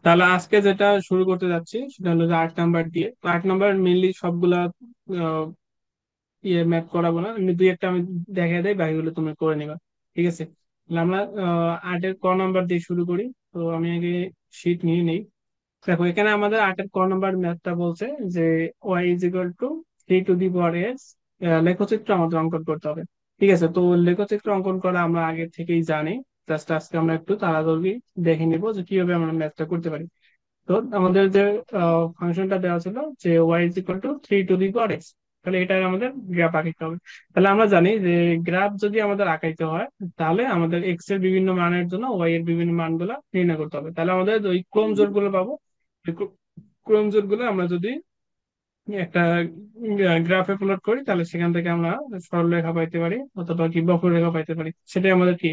তাহলে আজকে যেটা শুরু করতে যাচ্ছি সেটা হলো যে 8 নাম্বার দিয়ে। তো 8 নাম্বার মেনলি সবগুলা আহ, ম্যাথ করাবো না, এমনি দুই একটা আমি দেখাই দেয়, বাকিগুলো তুমি করে নিবা। ঠিক আছে? তাহলে আমরা 8-এর ক নাম্বার দিয়ে শুরু করি। তো আমি আগে শীট নিয়ে নেই। দেখো, এখানে আমাদের 8-এর ক নাম্বার ম্যাথটা বলছে যে y = 3 to the power s লেখচিত্র আমাদের অঙ্কন করতে হবে। ঠিক আছে? তো লেখচিত্র অঙ্কন করা আমরা আগে থেকেই জানি। জাস্ট আজকে আমরা একটু তাড়াতাড়ি দেখে নিবো যে কিভাবে আমরা ম্যাথটা করতে পারি। তো আমাদের যে ফাংশনটা দেওয়া ছিল যে y = 3 to the power x, তাহলে এটা আমাদের গ্রাফ আঁকাইতে হবে। তাহলে আমরা জানি যে গ্রাফ যদি আমাদের আঁকাইতে হয়, তাহলে আমাদের এক্স এর বিভিন্ন মানের জন্য ওয়াই এর বিভিন্ন মানগুলো নির্ণয় করতে হবে। তাহলে আমাদের ওই ক্রম জোড় গুলো পাবো। ওই ক্রম জোড় গুলো আমরা যদি একটা গ্রাফে প্লট করি, তাহলে সেখান থেকে আমরা সরলরেখা পাইতে পারি অথবা কি বক্ররেখা পাইতে পারি, সেটাই আমাদের কি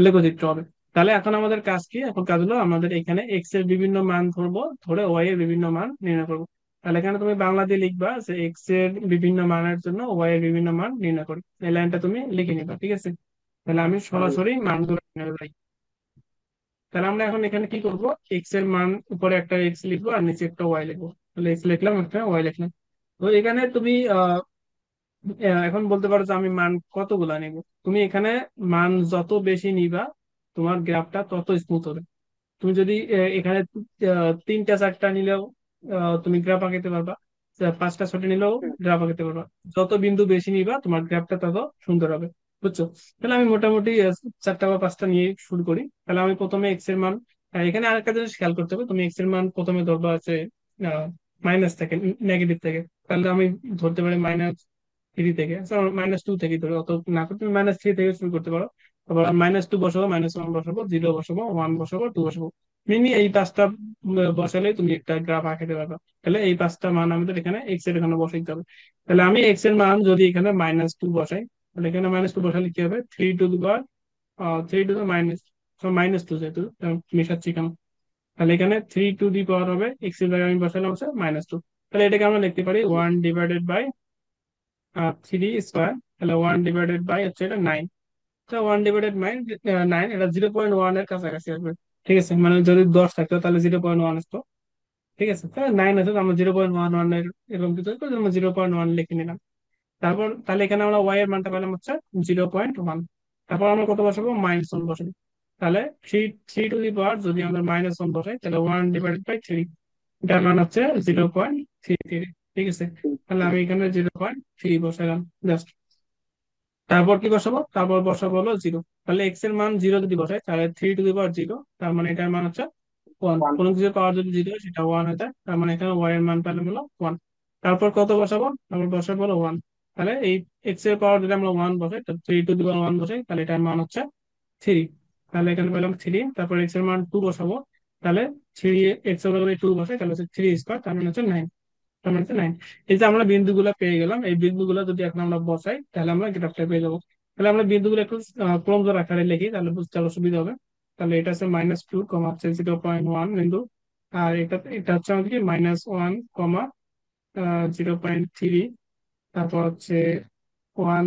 লেখচিত্র হবে। তাহলে এখন আমাদের কাজ কি? এখন কাজ হলো আমাদের এখানে এক্স এর বিভিন্ন মান ধরবো, ধরে ওয়াই এর বিভিন্ন মান নির্ণয় করবো। তাহলে এখানে তুমি বাংলা দিয়ে লিখবা যে এক্স এর বিভিন্ন মানের জন্য ওয়াই এর বিভিন্ন মান নির্ণয় করি। এই লাইনটা তুমি লিখে নিবা। ঠিক আছে? তাহলে আমি সরাসরি মানগুলো নির্ণয় করি। তাহলে আমরা এখন এখানে কি করব? এক্স এর মান উপরে একটা এক্স লিখবো আর নিচে একটা ওয়াই লিখবো। তাহলে এক্স লিখলাম, একটা ওয়াই লিখলাম। তো এখানে তুমি এখন বলতে পারো যে আমি মান কতগুলা নিব। তুমি এখানে মান যত বেশি নিবা, তোমার গ্রাফটা তত স্মুথ হবে। তুমি যদি এখানে 3টা 4টা নিলেও তুমি গ্রাফ আঁকাতে পারবা। 5টা 6টা নিলেও গ্রাফ আঁকাতে পারবা। যত বিন্দু বেশি নিবা, তোমার গ্রাফটা তত সুন্দর হবে। বুঝছো? তাহলে আমি মোটামুটি 4টা বা 5টা নিয়ে শুরু করি। তাহলে আমি প্রথমে এক্স এর মান, এখানে আরেকটা জিনিস খেয়াল করতে হবে, তুমি এক্স এর মান প্রথমে ধরবা আছে মাইনাস থেকে, নেগেটিভ থেকে। তাহলে আমি ধরতে পারি -3 থেকে, -2 থেকে ধরে, অত না করে তুমি -3 থেকে শুরু করতে পারো। আবার -2 বসাবো, -1 বসাবো, 0 বসাবো, 1 বসাবো, 2 বসাবো। মিনি এই 5টা বসালে তুমি একটা গ্রাফ আঁকাতে পারবে। তাহলে এই 5টা মান আমাদের এখানে এক্স এর এখানে বসাইতে হবে। তাহলে আমি এক্স এর মান যদি এখানে -2 বসাই, তাহলে এখানে -2 বসালে কি হবে? 3 to the power 3 to the minus, -2 যেহেতু মিশাচ্ছি কেন, তাহলে এখানে 3 to the power হবে, এক্স এর জায়গায় আমি বসালাম হচ্ছে -2। তাহলে এটাকে আমরা লিখতে পারি 1/3 স্কোয়ার। তাহলে 1/, হচ্ছে এটা 9। তো 1/9, এটা 0.1 এর কাছাকাছি আসবে। ঠিক আছে? মানে যদি 10 থাকতো তাহলে 0.1 আসতো। ঠিক আছে? তাহলে 9 আছে, তো আমরা 0.11 এর এরকম কিছু করে আমরা 0.1 লিখে নিলাম। তারপর তাহলে এখানে আমরা ওয়াই এর মানটা পেলাম হচ্ছে 0.1। তারপর আমরা কত বসাবো? -1 বসাবো। তাহলে থ্রি থ্রি টু দি পাওয়ার যদি আমরা -1 বসাই, তাহলে 1/3, এটার মান হচ্ছে 0.33। ঠিক আছে? তাহলে আমি এখানে 0.3 বসালাম জাস্ট। তারপর কি বসাবো? তারপর বসাবো হলো 0। তাহলে এক্স এর মান 0 যদি বসাই, তাহলে 3 to the power 0, তার মানে এটার মান হচ্ছে 1। ওয়ান। কোনো কিছুর পাওয়ার যদি 0 হয় সেটা 1 হয়ে যায়, তার মানে এখানে ওয়াই এর মান পেলাম হলো 1। তারপর কত বসাবো? তারপর বসাবো হলো 1। তাহলে এই এক্স এর পাওয়ার যদি আমরা 1 বসাই, 3 to the power 1 বসাই, তাহলে এটার মান হচ্ছে 3। তাহলে এখানে পেলাম 3। তারপর এক্স এর মান 2 বসাবো। তাহলে 3, এক্স এর বদলে 2 বসাই, তাহলে হচ্ছে 3 স্কোয়ার, তার মানে হচ্ছে 9। তার মানে হচ্ছে 9। এই যে আমরা বিন্দুগুলো পেয়ে গেলাম, এই বিন্দুগুলো যদি এখন আমরা বসাই, তাহলে আমরা গ্রাফটা পেয়ে যাবো। তাহলে আমরা বিন্দুগুলো একটু ক্রমজোর আকারে লিখি, তাহলে বুঝতে আরো সুবিধা হবে। তাহলে এটা হচ্ছে -2, হচ্ছে 0.1 বিন্দু। আর এটা এটা হচ্ছে আমাদের কি -1, 0.3। তারপর হচ্ছে 1,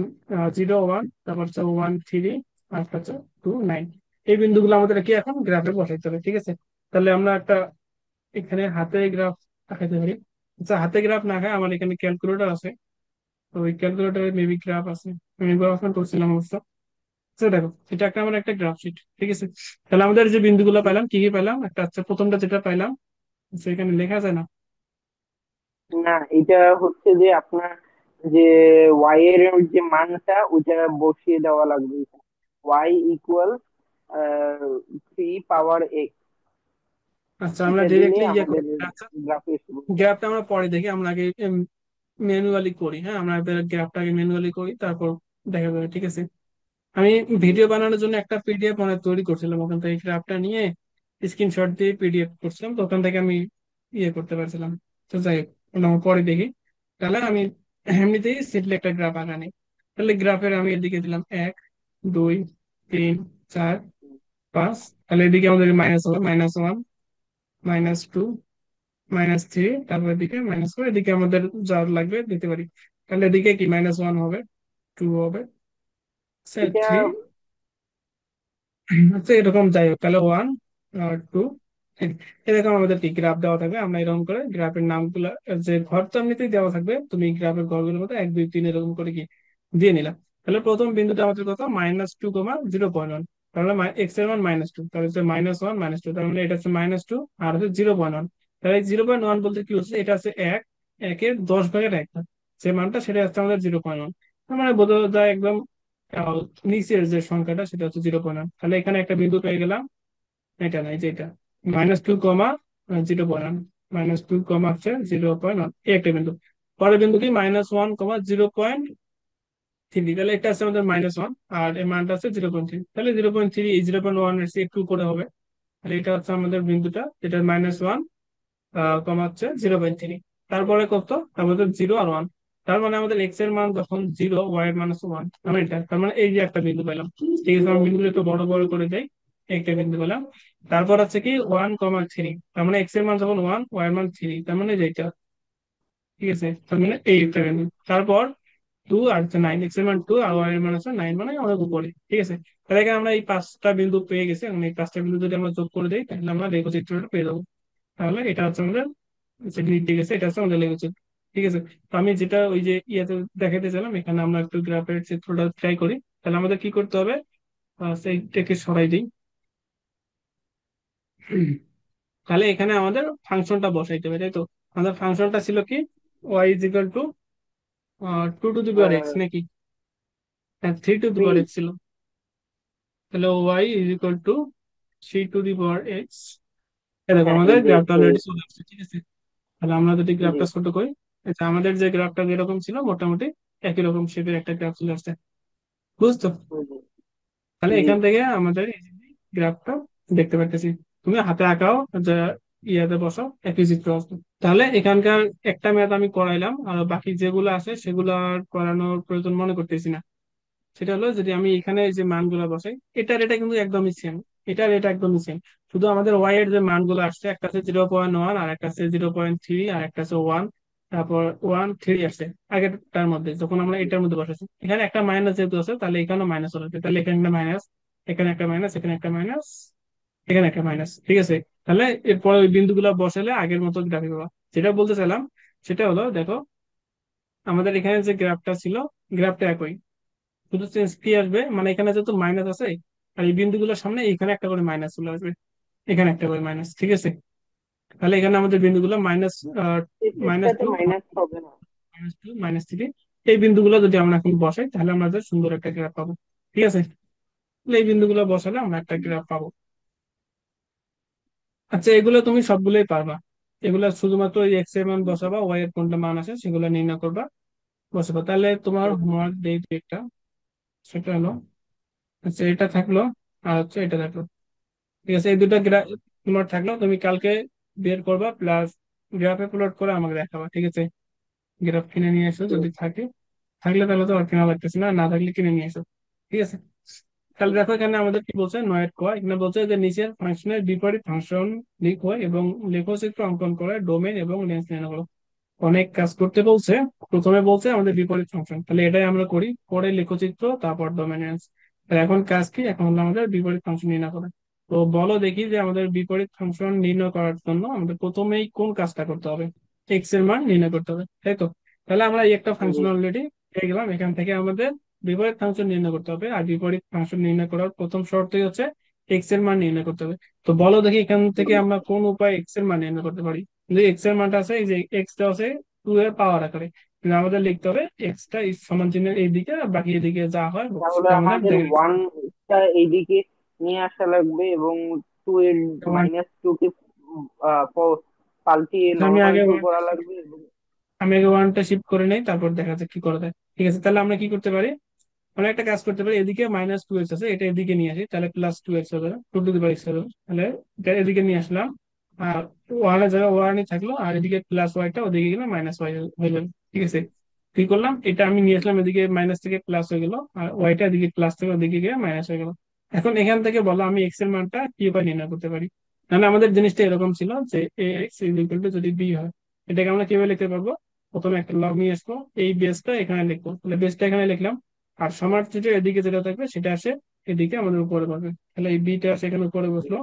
0, 1, তারপর হচ্ছে 1, 3, আর একটা হচ্ছে 2, 9। এই বিন্দুগুলো আমাদের কি এখন গ্রাফে বসাইতে হবে। ঠিক আছে? তাহলে আমরা একটা এখানে হাতে গ্রাফ আঁকাতে পারি। আচ্ছা, হাতে গ্রাফ না আঁকায় আমার এখানে ক্যালকুলেটর আছে। তো ওই ক্যালকুলেটরে মেবি গ্রাফ আছে, আমি ব্যবহার করছিলাম অবশ্য। আচ্ছা দেখো, এটা একটা আমার একটা গ্রাফ শিট। ঠিক আছে? তাহলে আমাদের যে বিন্দুগুলো পাইলাম, কি কি পাইলাম? একটা হচ্ছে প্রথমটা যেটা পাইলাম, সেখানে লেখা যায় না। না, এটা হচ্ছে যে আপনার যে ওয়াই এর যে মানটা ওইটা বসিয়ে দেওয়া লাগবে। ওয়াই ইকুয়াল 3 পাওয়ার x, আচ্ছা, আমরা এটা দিলে ডিরেক্টলি ইয়ে আমাদের করি। আচ্ছা, গ্রাফে এসে বসবে। গ্রাফটা আমরা পরে দেখি, আমরা আগে ম্যানুয়ালি করি। হ্যাঁ, আমরা গ্রাফটা আগে ম্যানুয়ালি করি, তারপর দেখা যাবে। ঠিক আছে? আমি ভিডিও বানানোর জন্য একটা পিডিএফ মানে তৈরি করছিলাম, ওখান থেকে গ্রাফটা নিয়ে স্ক্রিনশট দিয়ে পিডিএফ করছিলাম, তো ওখান থেকে আমি ইয়ে করতে পারছিলাম। তো যাই হোক, ওটা আমরা পরে দেখি। তাহলে আমি এমনিতেই সিম্পলি একটা গ্রাফ আঁকা নিই। তাহলে গ্রাফের আমি এদিকে দিলাম 1, 2, 3, 4, 5। তাহলে এদিকে আমাদের মাইনাস হবে, -1, -2, -3, তারপর এদিকে -4, এদিকে আমাদের যা লাগবে দিতে পারি। তাহলে এদিকে কি -1 হবে, 2 হবে, এটা 3। আচ্ছা, এরকম যাই হোক, তাহলে 1, 2, এরকম আমাদের কি গ্রাফ দেওয়া থাকবে, আমরা এরকম করে গ্রাফের নামগুলো, যে ঘর তো এমনিতেই দেওয়া থাকবে, তুমি গ্রাফের ঘরগুলোর মতো 1 2 3 এরকম করে কি দিয়ে নিলাম। তাহলে প্রথম বিন্দুটা আমাদের কত, -2,0.1, তাহলে এক্স এর মান -2, তাহলে হচ্ছে -1 -2, তার মানে এটা হচ্ছে -2 আর হচ্ছে 0.1। তাহলে 0.1 বলতে কি হচ্ছে, এটা হচ্ছে একের 10 ভাগের 1 ভাগ, যে মানটা সেটা হচ্ছে আমাদের 0.1। তার মানে বোঝা যায় একদম আহ, নিচের যে সংখ্যাটা সেটা হচ্ছে 0.1। তাহলে এখানে একটা বিন্দু পেয়ে গেলাম, এটা নাই যেটা -2, 0.1, -2, 0.1 এই একটা বিন্দু। পরের বিন্দু কি -1, 0.3, তাহলে এটা আছে আমাদের -1, আর এর মানটা আছে 0.3, তাহলে 0.3 এই 0.1 এর চেয়ে একটু উপরে হবে। তাহলে এটা হচ্ছে আমাদের বিন্দুটা, যেটা -1 কমা হচ্ছে 0.3। তারপরে কত, আমাদের 0 আর 1। তার মানে আমাদের এক্স এর মান যখন 0, ওয়াই এর মান হচ্ছে 1, মানে এটা, তার মানে এই যে একটা বিন্দু পেলাম। ঠিক আছে, আমি বিন্দুটা একটু বড় বড় করে দেই, একটা বিন্দু পেলাম। তারপর আছে কি 1,3, তার মানে এক্স এর মান যখন 1, ওয়াই এর মান 3, তার মানে যেটা, ঠিক আছে, তার মানে এই একটা বিন্দু। তারপর 2 আর 9, এক্স এর মান 2 আর ওয়াই এর মান আছে 9, মানে অনেক উপরে। ঠিক আছে, তাহলে এখানে আমরা এই 5টা বিন্দু পেয়ে গেছি, এবং এই 5টা বিন্দু যদি আমরা যোগ করে দিই তাহলে আমরা রেখাচিত্রটা পেয়ে যাবো। তাহলে এটা হচ্ছে আমাদের, সেটা ঠিক আছে, এটা হচ্ছে আমাদের লেগেছে। ঠিক আছে, তো আমি যেটা ওই যে ইয়াতে দেখাতে চাইলাম, এখানে আমরা একটু গ্রাফের চিত্রটা ট্রাই করি। তাহলে আমাদের কি করতে হবে, সেইটাকে সরাই দিই। তাহলে এখানে আমাদের ফাংশনটা বসাইতে হবে, তাই তো? আমাদের ফাংশনটা ছিল কি, y is equal to 2 to the power x, নাকি 3 টু দি পাওয়ার এক্স ছিল। তাহলে y is equal to 3 to the power x. এরকম হ্যাঁ, আমাদের এই যে গ্রাফটা অলরেডি চলে আসছে। ঠিক আছে, তাহলে আমরা যদি জি গ্রাফটা ছোট করি, এটা আমাদের যে গ্রাফটা যেরকম ছিল মোটামুটি একই রকম শেপের একটা গ্রাফ চলে আসছে, বুঝতো? জি তাহলে জি। এখান থেকে আমাদের এই গ্রাফটা দেখতে পাচ্ছি। তুমি হাতে আঁকাও, যা ইয়াতে বসাও, একই চিত্র আসবে। তাহলে এখানকার একটা ম্যাথ আমি করাইলাম, আর বাকি যেগুলো আছে সেগুলো আর করানোর প্রয়োজন মনে করতেছি না। সেটা হলো, যদি আমি এখানে এই যে মানগুলো বসাই, এটার এটা কিন্তু একদমই সেম, এটার এটা একদমই সেম। শুধু আমাদের ওয়াই এর যে মানগুলো আসছে, একটা আছে 0.1, আর একটা আছে 0.3, আর একটা আছে 1, তারপর 1 3 আসছে আগেরটার মধ্যে, যখন আমরা এটার মধ্যে বসাচ্ছি এখানে একটা মাইনাস যেহেতু আছে, তাহলে এখানে মাইনাস হবে, তাহলে এখানে একটা মাইনাস, এখানে একটা মাইনাস, এখানে একটা মাইনাস, এখানে একটা মাইনাস। ঠিক আছে, তাহলে এরপরে ওই বিন্দুগুলো বসালে আগের মতো গ্রাফিক পাবা। যেটা বলতে চাইলাম সেটা হলো, দেখো আমাদের এখানে যে গ্রাফটা ছিল, গ্রাফটা একই, শুধু চেঞ্জ কি আসবে, মানে এখানে যেহেতু মাইনাস আছে, আর এই বিন্দুগুলোর সামনে এখানে একটা করে মাইনাস চলে আসবে, এখানে একটা করে মাইনাস। ঠিক আছে, তাহলে এখানে আমাদের বিন্দুগুলো এই মাইনাস শেষটাতে টু মাইনাস হবে না। -2 -3, এই বিন্দুগুলো যদি আমরা এখন বসাই তাহলে আমরা একটা সুন্দর একটা গ্রাফ পাবো। ঠিক আছে, তাহলে এই বিন্দুগুলো বসালে আমরা একটা গ্রাফ পাবো। আচ্ছা, এগুলো তুমি সবগুলোই পারবা, এগুলা শুধুমাত্র ওই এক্স এর মান বসাবা, ওয়াই এর কোনটা মান আছে সেগুলো নির্ণয় করবা, বসাবা। তাহলে তোমার হোমওয়ার্ক দেই একটা, সেটা হলো, আচ্ছা এটা থাকলো, আর হচ্ছে এটা থাকলো। ঠিক আছে, এই দুটো গ্রাফ তোমার থাকলো, তুমি কালকে বের করবা, প্লাস গ্রাফে প্লট করে আমাকে দেখাবা। ঠিক আছে, গ্রাফ কিনে নিয়ে এসো যদি থাকে, থাকলে তাহলে তো আর কেনা লাগতেছে না, না থাকলে কিনে নিয়ে এসো। ঠিক আছে, তাহলে দেখো এখানে আমাদের কি বলছে, নয়ের কোয়া এখানে বলছে যে নিচের ফাংশনের বিপরীত ফাংশন লিখো এবং লেখচিত্র অঙ্কন করে ডোমেন এবং লেন্স নির্ণয় করো। অনেক কাজ করতে বলছে। প্রথমে বলছে আমাদের বিপরীত ফাংশন, তাহলে এটাই আমরা করি, পরে লেখচিত্র, তারপর ডোমিনেন্স। এখন কাজ কি, এখন হলো আমাদের বিপরীত ফাংশন নির্ণয় করা। তো বলো দেখি যে আমাদের বিপরীত ফাংশন নির্ণয় করার জন্য আমাদের প্রথমেই কোন কাজটা করতে হবে, এক্স এর মান নির্ণয় করতে হবে, তাই তো? তাহলে আমরা এই একটা জি। ফাংশন অলরেডি পেয়ে গেলাম, এখান থেকে আমাদের বিপরীত ফাংশন নির্ণয় করতে হবে। আর বিপরীত ফাংশন নির্ণয় করার প্রথম শর্তই হচ্ছে এক্স এর মান নির্ণয় করতে হবে। তো বলো দেখি এখান থেকে আমরা কোন উপায়ে এক্স এর মান নির্ণয় করতে পারি। যে এক্স এর মানটা আছে, এই যে এক্স টা আছে 2 এর পাওয়ার আকারে, কিন্তু আমাদের লিখতে হবে এক্স টা সমান চিহ্নের এইদিকে, আর বাকি এদিকে যা হয় তাহলে সেটা আমাদের আমাদের দেখে নিতে ওয়ানটা এইদিকে নিয়ে আসা লাগবে, এবং টু এর হবে। -2 কে পাল্টিয়ে আমি নর্মাল আগে টু করা লাগবে। এবং আমি আগে ওয়ানটা শিফট করে নেই, তারপর দেখা যাক কি করা যায়। ঠিক আছে, তাহলে আমরা কি করতে পারি, আমরা একটা কাজ করতে পারি, এদিকে -2x আছে, এটা এদিকে নিয়ে আসি, তাহলে +2x হবে, 2 টু দি পাওয়ার এক্স হবে। তাহলে এটা এদিকে নিয়ে আসলাম, আর ওয়ানের জায়গায় ওয়ানই থাকলো, আর এদিকে প্লাস ওয়াইটা ওদিকে গেলে -y হয়ে যাবে। ঠিক আছে, কি করলাম, এটা আমি নিয়ে আসলাম এদিকে, মাইনাস থেকে প্লাস হয়ে গেল, আর ওয়াইটা এদিকে প্লাস থেকে ওদিকে গিয়ে মাইনাস হয়ে গেল। এখন এখান থেকে বলো আমি এক্স এর মানটা কি উপায় নির্ণয় করতে পারি। মানে আমাদের জিনিসটা এরকম ছিল যে A x is equal two যদি বি হয়, এটাকে আমরা কিভাবে লিখতে পারবো, প্রথমে একটা লগ নিয়ে আসবো, এই বেসটা এখানে লিখবো, তাহলে বেসটা এখানে লিখলাম, আর সমার্জিত এদিকে যেটা থাকবে সেটা আসে এদিকে আমাদের উপরে পাবে, তাহলে এই বিটা আসে এখানে উপরে বসলো।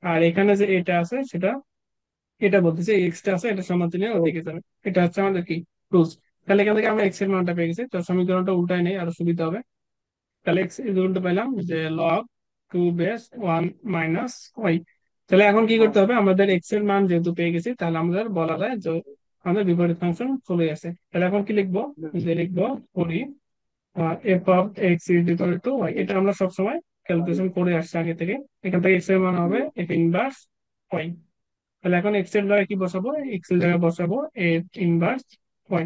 আর এখানে যে এটা আছে সেটা, এটা বলতেছে এক্স টা আছে এটা সমাধান নিয়ে ওদিকে যাবে। এটা হচ্ছে আমাদের কি রুলস। তাহলে এখান থেকে আমরা এক্স এর মানটা পেয়ে গেছি, তো সমীকরণটা উল্টাই নেই আরো সুবিধা হবে। তাহলে এক্স ইকুয়াল টু পেলাম যে লগ 2 বেস 1 - y। তাহলে এখন কি করতে হবে, আমাদের এক্স এর মান যেহেতু পেয়ে গেছি, তাহলে আমাদের বলা যায় যে আমাদের বিপরীত ফাংশন চলে গেছে। তাহলে এখন কি লিখবো, যে লিখবো করি f of x is equal to y. এটা আমরা সবসময় ক্যালকুলেশন করে আসছি আগে থেকে। এখান থেকে এক্স এর মান হবে এফ ইনভার্স ওয়াই। তাহলে এখন এক্স এর জায়গায় কি বসাবো, এক্স এর জায়গায় বসাবো এফ ইনভার্স ওয়াই।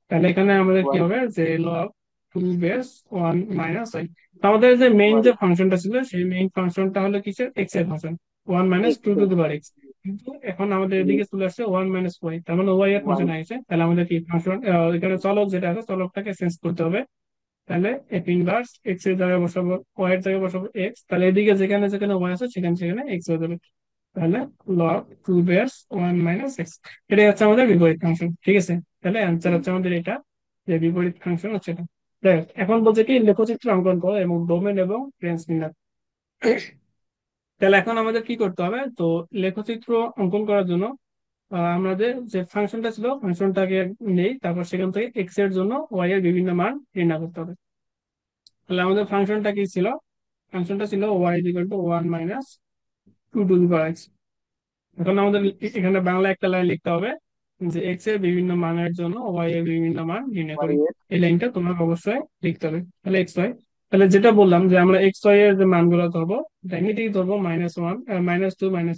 তাহলে এখানে আমাদের কি ওয়াই হবে, যে লগ 2 - 1 - y। আমাদের যে মেইন ওয়াই যে ফাংশনটা ছিল সেই মেইন ফাংশনটা হলো কিসের, এক্স এর function, 1 - 2 to the power x. কিন্তু এখন আমাদের এদিকে চলে আসছে 1 - y, তার মানে ওয়াই এর ওয়াই ফাংশন আছে। তাহলে আমাদের কি ফাংশন, এখানে চলক যেটা আছে চলকটাকে চেঞ্জ করতে হবে। তাহলে এফ ইনভার্স এক্স এর জায়গায় বসাবো ওয়াই এর জায়গায় বসাবো এক্স, তাহলে এদিকে যেখানে যেখানে ওয়াই আছে সেখানে সেখানে এক্স হয়ে যাবে। তাহলে লগ 2 - 1 - x, এটাই হচ্ছে আমাদের বিপরীত ফাংশন। ঠিক আছে, তাহলে অ্যান্সার হচ্ছে আমাদের এটা, যে বিপরীত ফাংশন হচ্ছে এটা। দেখ এখন বলছে কি লেখচিত্র অঙ্কন করো এবং ডোমেন এবং রেঞ্জ নির্ণয়। তাহলে এখন আমাদের কি করতে হবে, তো লেখচিত্র অঙ্কন করার জন্য আমাদের যে ফাংশনটা ছিল ফাংশনটাকে নেই, তারপর সেখান থেকে এক্স এর জন্য ওয়াই এর বিভিন্ন মান নির্ণয় করতে হবে। তাহলে আমাদের ফাংশনটা কি ছিল, ফাংশনটা ছিল y equal to 1 - 2 to the power x. এখন আমাদের এখানে বাংলা একটা লাইন লিখতে হবে, যে এক্স এর বিভিন্ন মানের জন্য ওয়াই এর বিভিন্ন মান নির্ণয় ওয়াই করি। এর এই লাইনটা তোমাকে অবশ্যই লিখতে হবে। তাহলে এক্স ওয়াই, তাহলে যেটা বললাম যে আমরা এক্স ওয়াই এর যে মানগুলো ধরবো, এমনিতেই ধরবো -1 -2 - 1 -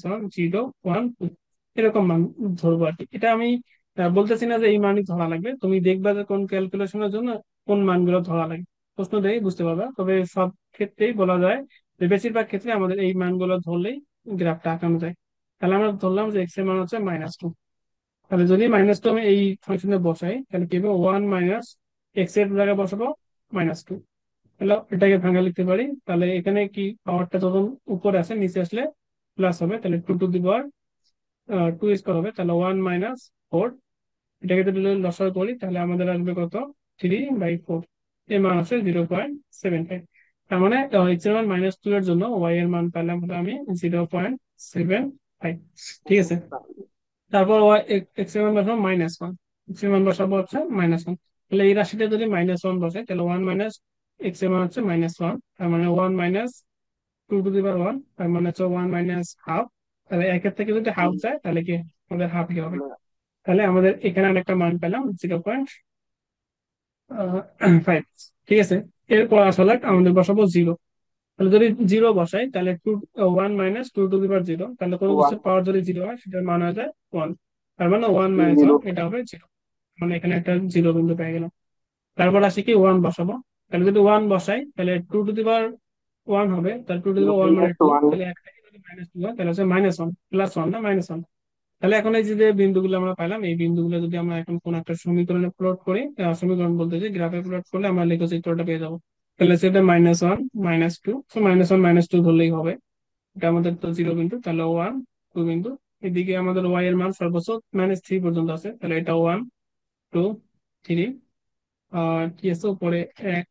1 2 এরকম মান ধরবো আর কি। এটা আমি বলতেছি না যে এই মানই ধরা লাগবে, তুমি দেখবা যে কোন ক্যালকুলেশনের জন্য কোন মানগুলো ধরা লাগে, প্রশ্ন দেখেই বুঝতে পারবা। তবে সব ক্ষেত্রেই বলা যায় যে বেশিরভাগ ক্ষেত্রে আমাদের এই মানগুলো ধরলেই গ্রাফটা আঁকানো যায়। তাহলে আমরা ধরলাম যে এক্স এর মান হচ্ছে -2। তাহলে যদি -2 আমি এই ফাংশনে বসাই, তাহলে কি হবে, 1 - এক্স এর জায়গায় বসাবো -2। তাহলে এটাকে ভাঙা লিখতে পারি। তাহলে এখানে কি পাওয়ারটা যখন উপরে আসে নিচে আসলে প্লাস হবে, তাহলে 2 টু দি পাওয়ার 2 স্কোয়ার হবে। তাহলে 1 - 4, এটাকে যদি লসাগু করি তাহলে আমাদের আসবে কত, 3/4। এর মান হচ্ছে 0.75। তার মানে এক্স এর মান -2 এর জন্য ওয়াই এর মান পেলাম হলো আমি 0.75। ঠিক আছে, তারপর ওয়াই এক্স এর মান বসাবো -1, এক্স এর মান বসাবো হচ্ছে -1। তাহলে এই রাশিটা যদি -1 বসে, তাহলে 1 - এক্স এর মান হচ্ছে -1, তার মানে 1 - 2 টু দি পাওয়ার 1, তার মানে হচ্ছে 1 - ½ তাহলে একের থেকে যদি হাফ যায় তাহলে কি আমাদের হাফ কি হবে। তাহলে আমাদের এখানে একটা মান পেলাম 0.5। ঠিক আছে, এরপর আসলে আমাদের বসাবো জিরো। তাহলে যদি জিরো বসাই তাহলে 1 - 2 টু দি পাওয়ার 0, তাহলে কোনো ওয়ান কিছুর পাওয়ার যদি জিরো হয় সেটার মান হয়ে যায় 1। তার মানে 1 - জিরো 1 এটা হবে জিরো। মানে এখানে একটা জিরো বিন্দু পেয়ে গেলাম। তারপর আসি কি ওয়ান বসাবো। তাহলে যদি ওয়ান বসাই তাহলে 2 টু দি পাওয়ার 1 হবে, তাহলে 2 টু দি পাওয়ার 1 মানে টু, -1 তাহলে এক থেকে যদি -2 হয় তাহলে হচ্ছে -1 +1 না -1। তাহলে এখন এই যে যে বিন্দুগুলো আমরা পাইলাম এই বিন্দুগুলো যদি আমরা এখন কোন একটা সমীকরণে প্লট করি, সমীকরণ বলতে যে গ্রাফে প্লট করলে আমরা লেখচিত্রটা পেয়ে যাবো। তাহলে সেটা -1 -2, -1 - 2 ধরলেই হবে। এটা আমাদের তো জিরো বিন্দু, তাহলে 1 2 বিন্দু। এদিকে আমাদের ওয়াই এর মান সর্বোচ্চ -3 পর্যন্ত আছে, তাহলে এটা 1 2 3। আর কি আছে উপরে, 1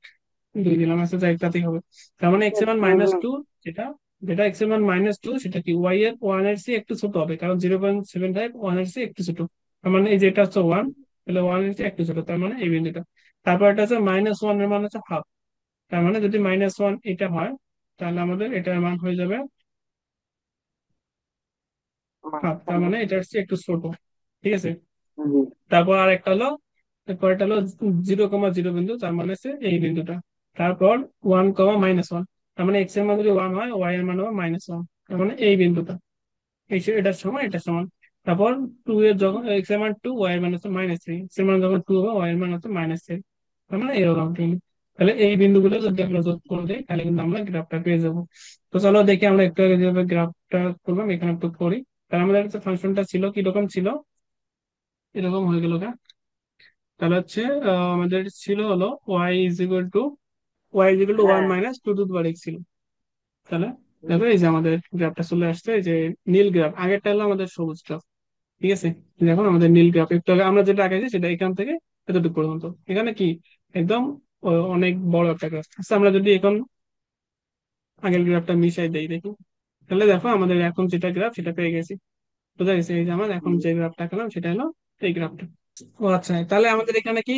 2 দিলাম, আছে যা একটাতেই হবে। তার মানে এক্স এর মান -2, যেটা যেটা এক্স এর মান -2 সেটা কি ওয়াই এর 1 এর চেয়ে একটু ছোট হবে, কারণ 0.75 1 এর চেয়ে একটু ছোট। তার মানে এই যেটা হচ্ছে 1, তাহলে 1 এর চেয়ে একটু ছোট, তার মানে এই বিন্দুটা। তারপর এটা হচ্ছে -1 এর মান হচ্ছে হাফ। তার মানে যদি -1 এটা হয় তাহলে আমাদের এটার মান হয়ে যাবে হাফ, তার মানে এটার চেয়ে একটু ছোট। ঠিক আছে, জি তারপর আর একটা হলো, পরেরটা হলো 0,0 বিন্দু, তার মানে হচ্ছে এই বিন্দুটা। তারপর 1, -1, তার মানে এক্স এর মান যদি 1 হয় ওয়াই এর মান হবে -1, তার মানে এই বিন্দুটা। এটার সমান এটার সমান। তারপর টু এর যখন এক্স এর মান 2 ওয়াই এর মান হচ্ছে -3, এক্স এর মান যখন 2 হবে ওয়াই এর মান হচ্ছে -3। তার মানে এরকম তুমি, তাহলে এই বিন্দুগুলো যদি আমরা যোগ করে দিই তাহলে কিন্তু আমরা গ্রাফটা পেয়ে যাবো। তো চলো দেখি আমরা একটু আগে যেভাবে গ্রাফটা করলাম এখানে একটু করি। তাহলে আমাদের কাছে ফাংশনটা ছিল কিরকম ছিল, এরকম হয়ে গেল। তাহলে হচ্ছে আমাদের ছিল হলো y is equal to one হ্যাঁ minus two to the power x ছিল। তাহলে দেখো এই যে আমাদের গ্রাফটা চলে আসছে, এই যে নীল গ্রাফ, আগেরটা হলো আমাদের সবুজ গ্রাফ। ঠিক আছে, দেখুন আমাদের নীল গ্রাফ একটু আগে আমরা যেটা আঁকেছি সেটা এখান থেকে এতটুকু পর্যন্ত। এখানে কি একদম অনেক বড় একটা গ্রাফ। আচ্ছা আমরা যদি এখন আগের গ্রাফটা মিশাই দেই দেখি। তাহলে দেখো আমাদের এখন যেটা গ্রাফ সেটা পেয়ে গেছি। বোঝা গেছে? এই যে আমার এখন যে গ্রাফটা পেলাম সেটা হলো এই গ্রাফটা। ও আচ্ছা, তাহলে আমাদের এখানে কি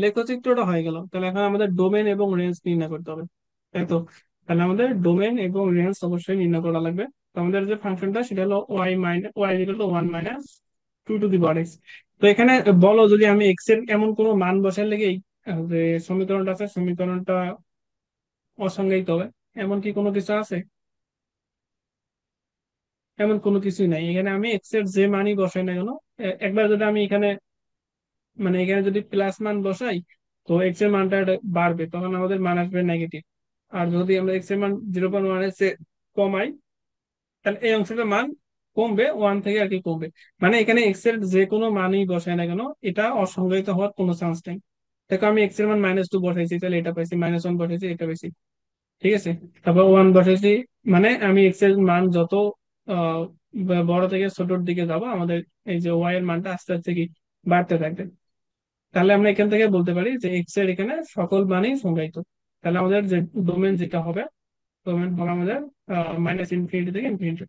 লেখচিত্রটা হয়ে গেল। তাহলে এখন আমাদের ডোমেন এবং রেঞ্জ নির্ণয় করতে হবে, তাই তো? তাহলে আমাদের ডোমেন এবং রেঞ্জ অবশ্যই নির্ণয় করা লাগবে। তো আমাদের যে ফাংশনটা সেটা হলো y-1 = 2 to the power x। তো এখানে বলো, যদি আমি এক্স এর এমন কোনো মান বসার লেগে যে সমীকরণটা আছে, সমীকরণটা অসংজ্ঞায়িত হবে, এমন কি কোনো কিছু আছে? এমন কোনো কিছুই নাই। এখানে আমি এক্স এর যে মানই বসাই না কেন, একবার যদি আমি এখানে, মানে এখানে যদি প্লাস মান বসাই, তো এক্স এর মানটা বাড়বে, তখন আমাদের মান আসবে নেগেটিভ। আর যদি আমরা এক্স এর মান 0.1 এর চেয়ে কমাই, তাহলে এই অংশটার মান কমবে, ওয়ান থেকে আর কি কমবে। মানে এখানে এক্স এর যে কোনো মানই বসাই না কেন, এটা অসংজ্ঞায়িত হওয়ার কোনো চান্স নেই। দেখো আমি এক্স এর মান -2 বসাইছি, তাহলে এটা পাইছি, -1 বসাইছি, এটা পাইছি। ঠিক আছে, তারপর ওয়ান বসাইছি। মানে আমি এক্স এর মান যত আহ, বড় থেকে ছোটর দিকে যাব, আমাদের এই যে ওয়াই এর মানটা আস্তে আস্তে কি বাড়তে থাকবে। তাহলে আমরা এখান থেকে বলতে পারি যে এক্স এর এখানে সকল মানই সংজ্ঞায়িত। তাহলে আমাদের যে ডোমেন যেটা হবে, ডোমেন হবে আমাদের -∞ থেকে ইনফিনিটি।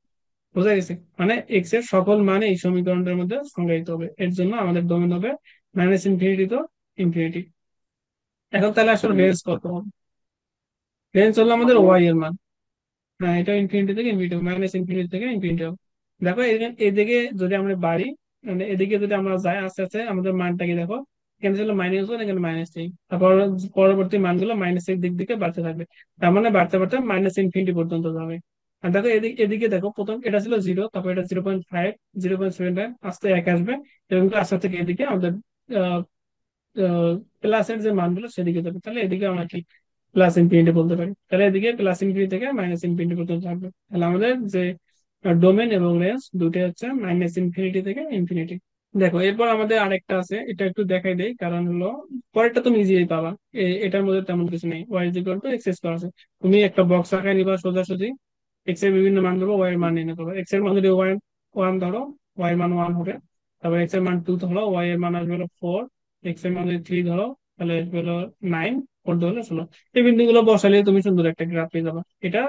বোঝা গেছে? মানে এক্স এর সকল মানে এই সমীকরণটার মধ্যে সংজ্ঞায়িত হবে, এর জন্য আমাদের ডোমেন হবে -∞ তো ইনফিনিটি। এখন তাহলে আসলে রেঞ্জ কত হবে? রেঞ্জ হলো আমাদের মানে ওয়াই এর মান। হ্যাঁ, এটা ইনফিনিটি থেকে ইনফিনিটি, -∞ থেকে ইনফিনিটি হবে। দেখো এদিকে যদি আমরা বাড়ি, মানে এদিকে যদি আমরা যাই আস্তে আস্তে, আমাদের মানটা কি দেখো, এখানে ছিল -1, এখানে -3। তারপর পরবর্তী মানগুলো মাইনাসের দিক দিকে বাড়তে থাকবে। তার মানে বাড়তে বাড়তে -∞ পর্যন্ত যাবে। আর দেখো এদিকে এদিকে দেখো, প্রথম এটা ছিল 0, তারপর এটা 0.5, 0.75, আস্তে 1 আসবে, এবং আস্তে থেকে এদিকে আমাদের প্লাসের যে মানগুলো সেদিকে যাবে। তাহলে এদিকে আমরা কি +∞ বলতে পারি। তাহলে এদিকে +∞ থেকে -∞ পর্যন্ত থাকবে। তাহলে আমাদের যে ডোমেন এবং রেঞ্জ দুটোই হচ্ছে -∞ থেকে ইনফিনিটি। দেখো এরপর আমাদের আরেকটা আছে, এটা একটু দেখাই দেই, কারণ হলো পরেরটা তুমি ইজিই পাবা। এটার মধ্যে তেমন কিছু নেই। y = x² আছে। তুমি একটা বক্স আকারে নিবা সোজাসুজি, এক্স এর বিভিন্ন মান ধরো, ওয়াই এর মান নির্ণয় করো। এক্স এর মান যদি ওয়ান ধরো, ওয়াই এর মান 1 হবে। তারপর এক্স এর মান 2 ধরো, ওয়াই এর মান আসবে হলো 4। এক্স এর মান যদি 3 ধরো, তাহলে আসবে হলো 9। 4 ধরলে 16। এই বিন্দুগুলো বসালে তুমি সুন্দর একটা গ্রাফ পেয়ে যাবে। এটা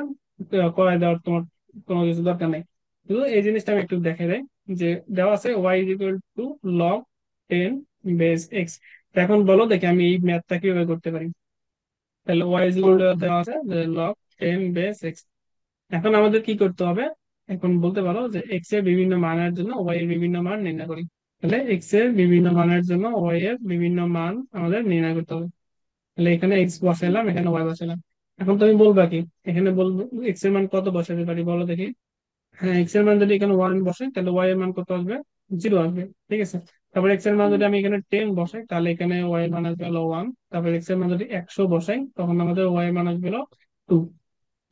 করায় দেওয়ার তোমার কোনো কিছু দরকার নেই। শুধু এই জিনিসটা আমি একটু দেখে দেয়, যে দেওয়া আছে y = log 10 base x। এখন বলো দেখি আমি এই ম্যাথটা কিভাবে করতে পারি। তাহলে দেওয়া আছে যে log 10 base x। এখন আমাদের কি করতে হবে? এখন বলতে পারো যে এক্স এর বিভিন্ন মানের জন্য ওয়াই এর বিভিন্ন মান নির্ণয় করি। তাহলে এক্স এর বিভিন্ন মানের জন্য ওয়াই এর বিভিন্ন মান আমাদের নির্ণয় করতে হবে। তাহলে এখানে এক্স বসাইলাম, এখানে ওয়াই বসাইলাম। এখন তুমি বলবা কি, এখানে বলবো এক্স এর মান কত বসাতে পারি বলো দেখি। হ্যাঁ, এক্স এর মান যদি এখানে 1 বসাই, তাহলে ওয়াই এর মান কত আসবে? 0 আসবে। ঠিক আছে, তারপর এক্স এর মান যদি আমি এখানে 10 বসাই, তাহলে এখানে ওয়াই এর মান আসবে হলো 1। তারপর এক্স এর মান যদি 100 বসাই, তখন আমাদের ওয়াই এর মান আসবে হলো 2।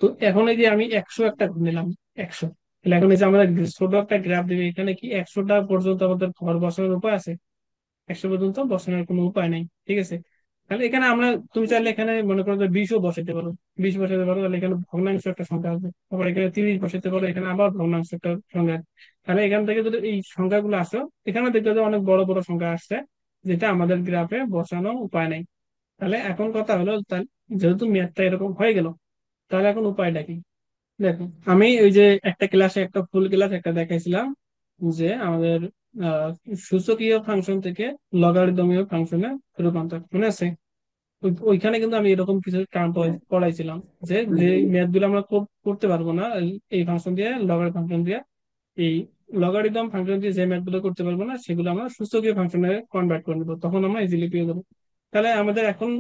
তো এখন এই যে আমি 100 একটা নিলাম, 100। তাহলে এখন এই যে আমাদের ছোট একটা গ্রাফ দিবে, এখানে কি 100টা পর্যন্ত আমাদের ঘর বসানোর উপায় আছে? 100 পর্যন্ত বসানোর কোনো উপায় নাই। ঠিক আছে, তাহলে এখানে আমরা, তুমি চাইলে এখানে মনে করো যে 20ও বসাতে পারো। 20 বসাতে পারো, তাহলে এখানে ভগ্নাংশ একটা সংখ্যা আসবে। আবার এখানে 30 বসাতে পারো, এখানে আবার ভগ্নাংশ একটা সংখ্যা আসবে। তাহলে এখান থেকে যদি এই সংখ্যাগুলো আসো, এখানে দেখবে যে অনেক বড় বড় সংখ্যা আসছে, যেটা আমাদের গ্রাফে বসানোর উপায় নাই। তাহলে এখন কথা হলো, যেহেতু ম্যাথটা এরকম হয়ে গেল, তাহলে এখন উপায়টা কি? দেখো আমি ওই যে একটা ক্লাসে, একটা ফুল ক্লাস একটা দেখাইছিলাম, যে আমাদের আহ, সূচকীয় ফাংশন থেকে লগারিদমীয় ফাংশনে রূপান্তর, মনে আছে? ওইখানে কিন্তু আমি এরকম কিছু টার্ম পড়াইছিলাম, যে যে ম্যাথ গুলো আমরা করতে পারবো না এই ফাংশন দিয়ে, লগারিদম ফাংশন দিয়ে, এই লগারিদম ফাংশন দিয়ে যে ম্যাথ গুলো করতে পারবো না, সেগুলো আমরা সূচকীয় ফাংশনে কনভার্ট করে নেবো, তখন আমরা ইজিলি পেয়ে যাবো। তাহলে আমাদের এখন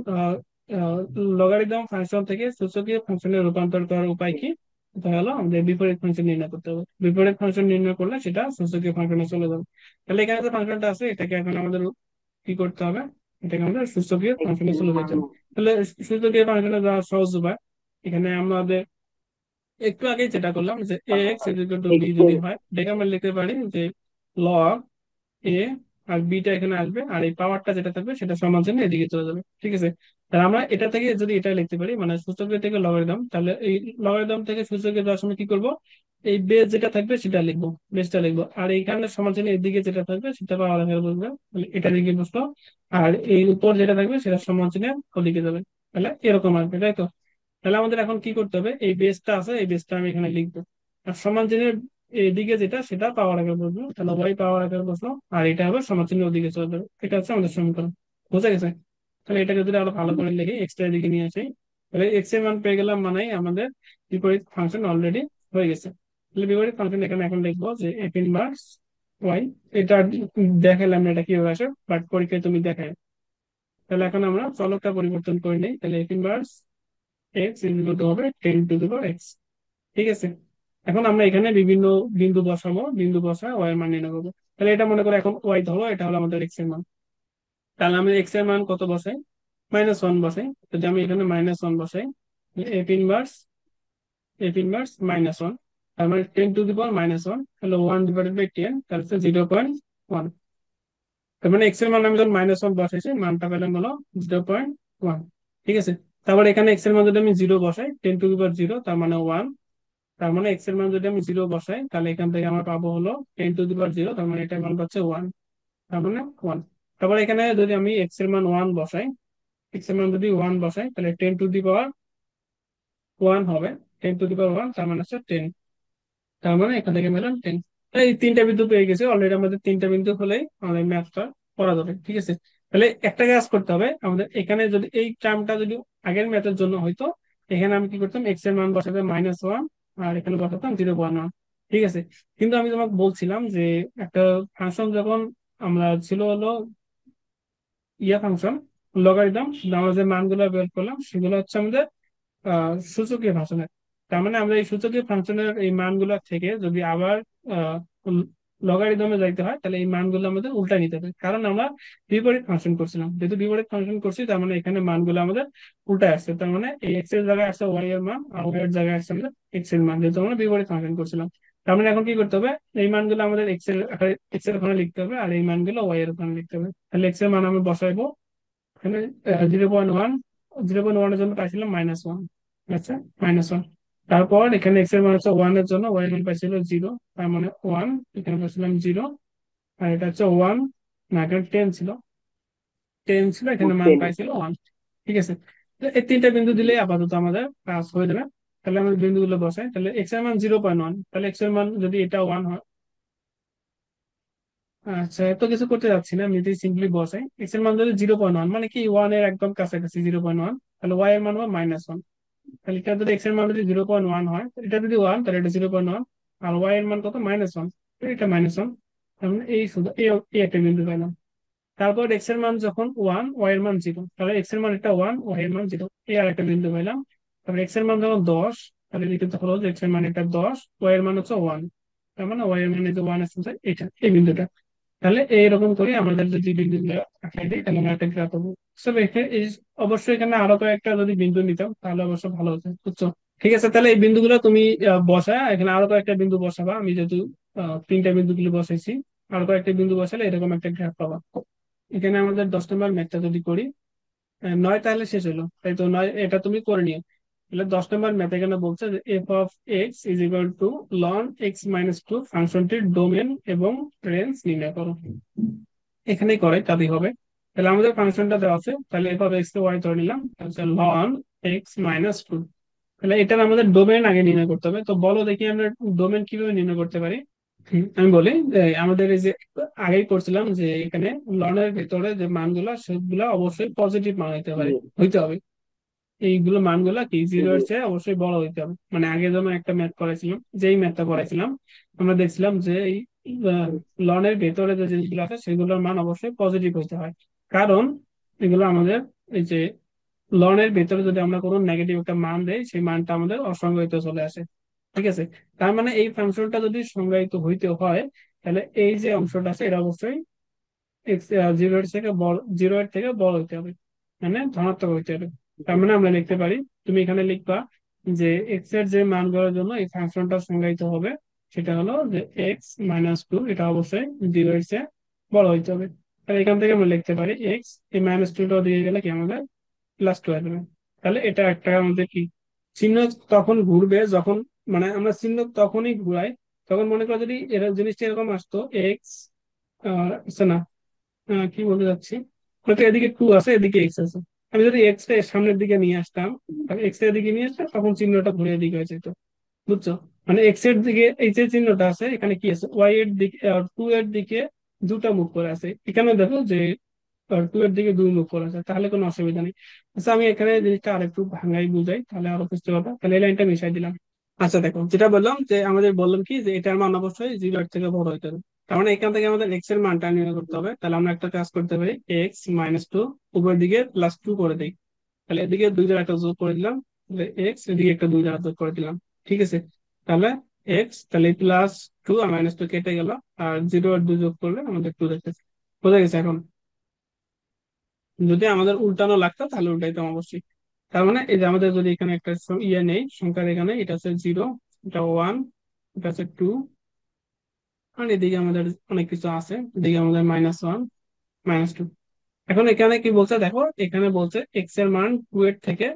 লগারিদম ফাংশন থেকে সূচকীয় ফাংশনে রূপান্তর করার উপায় কি? এটা হলো আমাদের বিপরীত ফাংশন নির্ণয় করতে হবে। বিপরীত ফাংশন নির্ণয় করলে সেটা সূচকীয় ফাংশনে চলে যাবে। তাহলে এখানে যে ফাংশনটা আছে, এটাকে এখন আমাদের কি করতে হবে? এটাকে আমাদের সূচকীয় x ফাংশনে এর চলে যেতে মান। হবে। তাহলে সূচকীয় ফাংশনে যাওয়ার সহজ উপায়, এখানে আমাদের একটু আগে যেটা করলাম, যে A X equal to x B যদি এর হয়, এটাকে আমরা লিখতে পারি যে লগ এ, আর বিটা এখানে আসবে, আর এই পাওয়ারটা যেটা থাকবে সেটা সমান চিহ্ন এদিকে চলে যাবে। ঠিক আছে, তাহলে আমরা এটা থেকে যদি এটা লিখতে পারি, মানে সূচকের থেকে লগারিদম, তাহলে এই লগারিদম থেকে সূচকে যাওয়ার সময় কি করব? এই বেস যেটা থাকবে সেটা লিখবো, বেসটা লিখবো, আর এইখানে সমান চিহ্ন এদিকে যেটা থাকবে সেটা পাওয়ার আকারে বসবে, তাহলে এটা দিকে বসলো। আর এই উপর যেটা থাকবে সেটা সমান চিহ্ন ওদিকে যাবে। তাহলে এরকম আসবে, তাই তো? তাহলে আমাদের এখন কি করতে হবে? এই বেসটা আছে, এই বেসটা আমি এখানে লিখবো। আর সমান চিহ্নের এদিকে যেটা সেটা পাওয়ার আগে বসবো, তাহলে ওয়াই পাওয়ার আগে বসলো, আর এটা হবে সমান চিহ্নের ওদিকে চলে যাবে। এটা হচ্ছে আমাদের সমীকরণ। বুঝা গেছে? তাহলে এটাকে যদি আরো ভালো করে লিখি, এক্স এর দিকে নিয়ে আসি, তাহলে এক্স এর মান পেয়ে গেলাম, মানে আমাদের বিপরীত ফাংশন অলরেডি হয়ে গেছে। তাহলে বিপরীত ফাংশন এখানে এখন লিখবো যে এফ ইনভার্স ওয়াই। এটা দেখালাম না এটা কিভাবে আসে, বাট পরীক্ষায় তুমি দেখায়। তাহলে এখন আমরা চলকটা পরিবর্তন করে নিই, তাহলে F inverse x equal two হবে 10 টু দি পাওয়ার এক্স। ঠিক আছে। এখন আমরা এখানে বিভিন্ন বিন্দু বসাবো, বিন্দু বসা ওয়াই এর মান নির্ণয় করবো। তাহলে এটা মনে করো এখন ওয়াই ধরো, এটা হলো আমাদের এক্স এর মান। তাহলে আমি এক্স এর মান কত বসাই? -1 বসাই। যদি আমি এখানে -1 বসাই, এফ ইনভার্স -1, তার মানে 10 টু দি পাওয়ার -1, তাহলে 1/10, তাহলে হচ্ছে 0.1। তার মানে এক্স এর মান আমি যখন -1 বসাইছি, মানটা পেলাম হলো 0.1। ঠিক আছে। তারপর এখানে এক্স এর মান যদি আমি জিরো বসাই, 10 টু দি পাওয়ার 0, তার মানে 1। তার মানে এক্স এর মান যদি আমি জিরো বসাই, তাহলে এখান থেকে আমরা পাবো হলো 10 টু দি পাওয়ার 0, তার মানে এটার মান পাচ্ছে 1। তার মানে 1। তারপর এখানে যদি আমি এক্স এর মান 1 বসাই, এক্স এর মান যদি 1 বসাই, তাহলে 10 টু দি পাওয়ার 1 হবে। 10 টু দি পাওয়ার 1, তার মানে হচ্ছে 10। তার মানে এখান থেকে পেলাম 10। এই তিনটা বিন্দু পেয়ে গেছে অলরেডি। আমাদের তিনটা বিন্দু হলেই আমাদের ম্যাথটা করা যাবে। ঠিক আছে। তাহলে একটা কাজ করতে হবে আমাদের, এখানে যদি এই টার্মটা যদি আগের ম্যাথের জন্য হয়তো, এখানে আমি কি করতাম, এক্স এর মান বসাতে -1, আর এখানে বসাতাম 0.1। ঠিক আছে। কিন্তু আমি তোমাকে বলছিলাম যে একটা ফাংশন যখন আমরা ছিল হলো ফাংশন লগারিদম, আমরা যে মানগুলো বের করলাম সেগুলো হচ্ছে আমাদের সূচকীয় ফাংশনের। তার মানে আমরা এই সূচকীয় ফাংশনের এই মানগুলো থেকে যদি আবার লগারিদমে যাইতে হয়, তাহলে এই মানগুলো আমাদের উল্টা নিতে হবে, কারণ আমরা বিপরীত ফাংশন করছিলাম। যেহেতু বিপরীত ফাংশন করছি, তার মানে এখানে মানগুলো আমাদের উল্টা আসছে। তার মানে এই এক্স এর জায়গায় আসছে ওয়াই এর মান, আর ওয়াই এর জায়গায় আসছে আমাদের এক্স এর মান, যেহেতু আমরা বিপরীত ফাংশন করছিলাম। তার মানে এখন কি করতে হবে, এই মানগুলো আমাদের এক্স এর ওখানে লিখতে হবে, আর এই মানগুলো ওয়াই এর ওখানে লিখতে হবে। তাহলে এক্স এর মান আমি বসাইবো এখানে 0.1। 0.1 এর জন্য পাইছিলাম -1। আচ্ছা, -1। তারপর এখানে এক্স এর মান হচ্ছে 1 এর জন্য ওয়াই এর মান পাইছিল 0, তার মানে 1। এখানে পাইছিলাম 0, আর এটা হচ্ছে 1। না, এখানে 10 ছিল। 10 ছিল, এখানে মান 10। পাইছিল 1। ঠিক আছে। তো এই তিনটা বিন্দু দিলে আপাতত আমাদের কাজ হয়ে যাবে। তাহলে আমি বিন্দুগুলো বসাই, তাহলে এক্স এর মান 0.1, তাহলে এক্স এর মান যদি এটা 1 হয়, আচ্ছা এত কিছু করতে যাচ্ছি না, আমি যদি সিম্পলি বসাই এক্স এর মান যদি 0.1, মানে কি 1 এর একদম কাছাকাছি 0.1, তাহলে ওয়াই এর মান হবে -1। তাহলে এটা যদি এক্স এর মান যদি 0.1 হয়, এটা যদি 1, তাহলে এটা 0.1, আর ওয়াই এর মান কত, -1, এটা -1। তার মানে এই শুধু এই একটা বিন্দু পেলাম। তারপর এক্স এর মান যখন 1, ওয়াই এর মান 0, তাহলে এক্স এর মান এটা 1, ওয়াই এর মান 0, এই আর একটা বিন্দু পেলাম। তারপর এক্স এর মান যখন 10, তাহলে লিখিত হলো যে এক্স এর মান এটা 10, ওয়াই এর মান হচ্ছে 1। তার মানে ওয়াই এর মান এই যে 1 আছে, এটা এই বিন্দুটা। তাহলে এইরকম করে আমাদের যদি বিন্দুগুলো আঁকাই দিই, তাহলে আমরা একটা গ্রাফ পাবো। So, অবশ্যই এখানে আরো কয়েকটা যদি বিন্দু নিতাম তাহলে অবশ্য ভালো হতো, বুঝছো? ঠিক আছে। তাহলে এই বিন্দুগুলো তুমি বসা, এখানে আরো কয়েকটা বিন্দু বসাবা। আমি যেহেতু তিনটা বিন্দুগুলো বসাইছি, আরো কয়েকটা বিন্দু বসালে এরকম একটা গ্রাফ পাবা। এখানে আমাদের 10 নম্বর ম্যাথটা যদি করি, 9 তাহলে শেষ হলো, তাই তো 9 এটা তুমি করে নিও। তাহলে 10 নম্বর ম্যাথ এখানে বলছে যে f of x is equal to ln x-2 ফাংশনটির ডোমেন এবং রেঞ্জ নির্ণয় করো। এখানেই করে তাতেই হবে। তাহলে আমাদের ফাংশনটা দেওয়া আছে, তাহলে এফ অফ এক্স কে ওয়াই ধরে নিলাম, তাহলে লন x-2। তাহলে এটার আমাদের ডোমেন আগে নির্ণয় করতে হবে। তো বলো দেখি আমরা ডোমেন কিভাবে নির্ণয় করতে পারি। আমি বলি যে আমাদের এই যে আগেই করছিলাম যে এখানে লনের ভেতরে যে মানগুলা সেগুলা অবশ্যই পজিটিভ মান হইতে পারে, জি। হইতে হবে। এইগুলো মানগুলা কি জিরো জি। এর চেয়ে অবশ্যই বড় হইতে হবে। মানে আগে যেমন একটা ম্যাথ করেছিলাম, যেই ম্যাথটা করেছিলাম, আমরা দেখছিলাম যে এই লনের ভেতরে যে জিনিসগুলো আছে সেগুলোর মান অবশ্যই পজিটিভ হইতে হয়। কারণ এগুলো আমাদের এই যে লনের ভেতরে যদি আমরা কোনো নেগেটিভ একটা মান দেই, সেই মানটা আমাদের অসংজ্ঞায়িত চলে আসে। ঠিক আছে। তার মানে এই ফাংশনটা যদি সংজ্ঞায়িত হইতে হয়, তাহলে এই যে অংশটা আছে এটা অবশ্যই জিরো এর থেকে বড়, 0 এর থেকে বড় হইতে হবে, মানে ধনাত্মক হইতে হবে। তার মানে আমরা লিখতে পারি, তুমি এখানে লিখবা যে এক্স এর যে মানগুলোর জন্য এই ফাংশনটা সংজ্ঞায়িত হবে, সেটা হলো যে x-2, এটা অবশ্যই 0 এর চেয়ে বড় হইতে হবে। তাহলে এখান থেকে আমরা লিখতে পারি এক্স, এই -2টা দিয়ে গেলে কি আমাদের +2 আসবে। তাহলে এটা একটা আমাদের কি চিহ্ন তখন ঘুরবে যখন, মানে আমরা চিহ্ন তখনই ঘুরাই তখন, মনে করো যদি জিনিসটা এরকম আসতো এক্স, না, কি বলতে যাচ্ছি, হয়তো এদিকে 2 আছে, এদিকে এক্স আছে। আমি যদি এক্স টা সামনের দিকে নিয়ে আসতাম, এক্স এর দিকে নিয়ে আসতাম, তখন চিহ্নটা ঘুরে এদিকে হয়ে যেত, বুঝছো? মানে এক্স এর দিকে এই যে চিহ্নটা আছে এখানে কি আছে, ওয়াই এর দিকে, টু এর দিকে দুটা মুখ করে আছে, এখানে দেখো যে টু এর দিকে দুই মুখ করে আছে, তাহলে কোনো অসুবিধা নেই। আচ্ছা আমি এখানে জিনিসটা আরেকটু ভাঙাই বুঝাই, তাহলে আরো বুঝতে পারবা। তাহলে এই লাইনটা মিশাই দিলাম। আচ্ছা দেখো, যেটা বললাম যে আমাদের বললাম কি যে এটার মান অবশ্যই 0 এর থেকে বড় হইতে হবে। তার মানে এখান থেকে আমাদের এক্স এর মানটা নির্ণয় করতে হবে। তাহলে আমরা একটা কাজ করতে পারি, x-2 উপরের দিকে +2 করে দিই। তাহলে এদিকে 2 দ্বারা একটা যোগ করে দিলাম, তাহলে এক্স এদিকে একটা 2 দ্বারা যোগ করে দিলাম। ঠিক আছে, তাহলে এক্স, তাহলে +2 আর -2 কেটে গেল, আর 0 আর 2 যোগ করলে আমাদের 2 দেখতেছে। বোঝা গেছে এখন? যদি আমাদের উল্টানো লাগতো তাহলে উল্টাইতাম অবশ্যই। তার মানে এই যে আমাদের যদি এখানে একটা ইয়ে নেই সংখ্যার, এখানে এটা হচ্ছে 0, এটা 1, এটা হচ্ছে 2, আর এদিকে আমাদের অনেক কিছু আছে, এদিকে আমাদের -1, -2। এখন এখানে কি বলছে দেখো, এখানে বলছে এক্স এর মান টু এর থেকে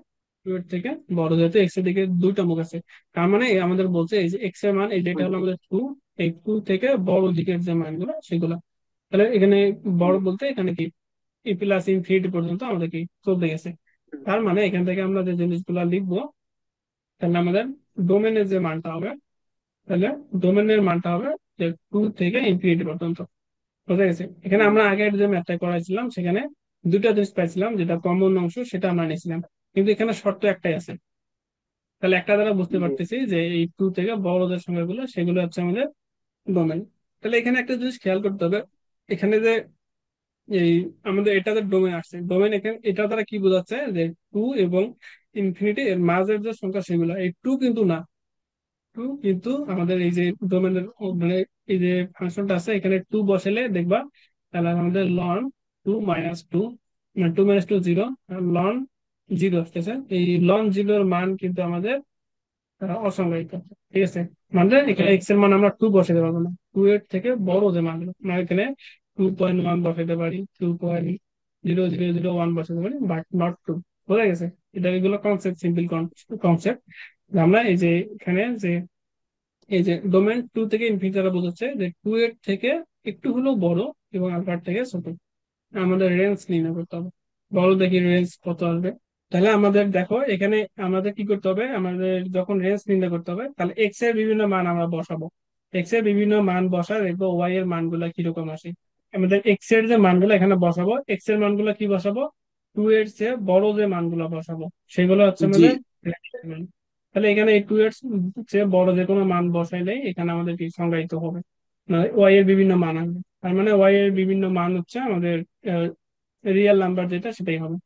বড়, যেহেতু এক্স এর দিকে দুইটা মুখ আছে। তার মানে আমাদের বলছে এই যে এক্স এর মান, এই যেটা হলো আমাদের 2, এই 2 থেকে বড় দিকের যে মানগুলো সেগুলো। তাহলে এখানে বড় বলতে এখানে কি +∞ পর্যন্ত আমাদের কি চলতে গেছে। তার মানে এখান থেকে আমরা যে জিনিসগুলো লিখবো, তাহলে আমাদের ডোমেনের যে মানটা হবে, তাহলে ডোমেনের মানটা হবে যে 2 থেকে ইনফিনিটি পর্যন্ত। বুঝা গেছে? এখানে আমরা আগের যে ম্যাথটা করাইছিলাম সেখানে দুটা জিনিস পাইছিলাম, যেটা কমন অংশ সেটা আমরা নিয়েছিলাম, কিন্তু এখানে শর্ত একটাই আছে। তাহলে একটা দ্বারা বুঝতে পারতেছি যে এই 2 থেকে বড় যে সংখ্যাগুলো সেগুলো হচ্ছে আমাদের ডোমেন। তাহলে এখানে একটা জিনিস খেয়াল করতে হবে, এখানে যে এই আমাদের এটাতে ডোমেন আসছে, ডোমেন এখানে এটা দ্বারা কি বোঝাচ্ছে যে 2 এবং ইনফিনিটি এর মাঝের যে সংখ্যা সেগুলো, এই 2 কিন্তু না। 2 কিন্তু আমাদের এই যে ডোমেনের মানে এই যে ফাংশনটা আছে এখানে 2 বসালে দেখবা, তাহলে আমাদের লন 2 - 2, 2 - 2 0, লন 0 আসতেছে। এই লন 0 এর মান কিন্তু আমাদের অসংজ্ঞায়িত। ঠিক আছে, মানে এখানে এক্স এর মান আমরা 2 বসাতে পারবো না, 2 এর থেকে বড় যে মানগুলো আমরা এখানে 2.1 বসাতে পারি, 2.0001 বসাতে পারি, বাট নট 2। বোঝা গেছে? এটা এগুলো কনসেপ্ট, সিম্পল কনসেপ্ট। আমরা এই যে এখানে যে এই যে ডোমেন 2 থেকে ইনফিনিটি দ্বারা বোঝাচ্ছে যে 2 এর থেকে একটু হলেও বড় এবং আলফার থেকে ছোট। আমাদের রেঞ্জ নির্ণয় করতে হবে। বড় দেখি রেঞ্জ কত আসবে। তাহলে আমাদের দেখো এখানে আমাদের কি করতে হবে, আমাদের যখন রেঞ্জ নির্ণয় করতে হবে তাহলে এক্স এর বিভিন্ন মান আমরা বসাবো। এক্স এর বিভিন্ন মান বসা দেখবো ওয়াই এর মানগুলা কিরকম আসে। আমাদের এক্স এর যে মানগুলো এখানে বসাবো, এক্স এর মানগুলো কি বসাবো, 2 এর চেয়ে বড় যে মানগুলো বসাবো সেগুলো হচ্ছে জি। আমাদের range এর মান। তাহলে এখানে এই 2 এর চেয়ে বড় যে কোনো মান বসাইলেই এখানে আমাদের কি সংজ্ঞায়িত হবে, ওয়াই এর বিভিন্ন মান আসবে। তার মানে ওয়াই এর বিভিন্ন মান হচ্ছে আমাদের রিয়েল নাম্বার যেটা সেটাই হবে।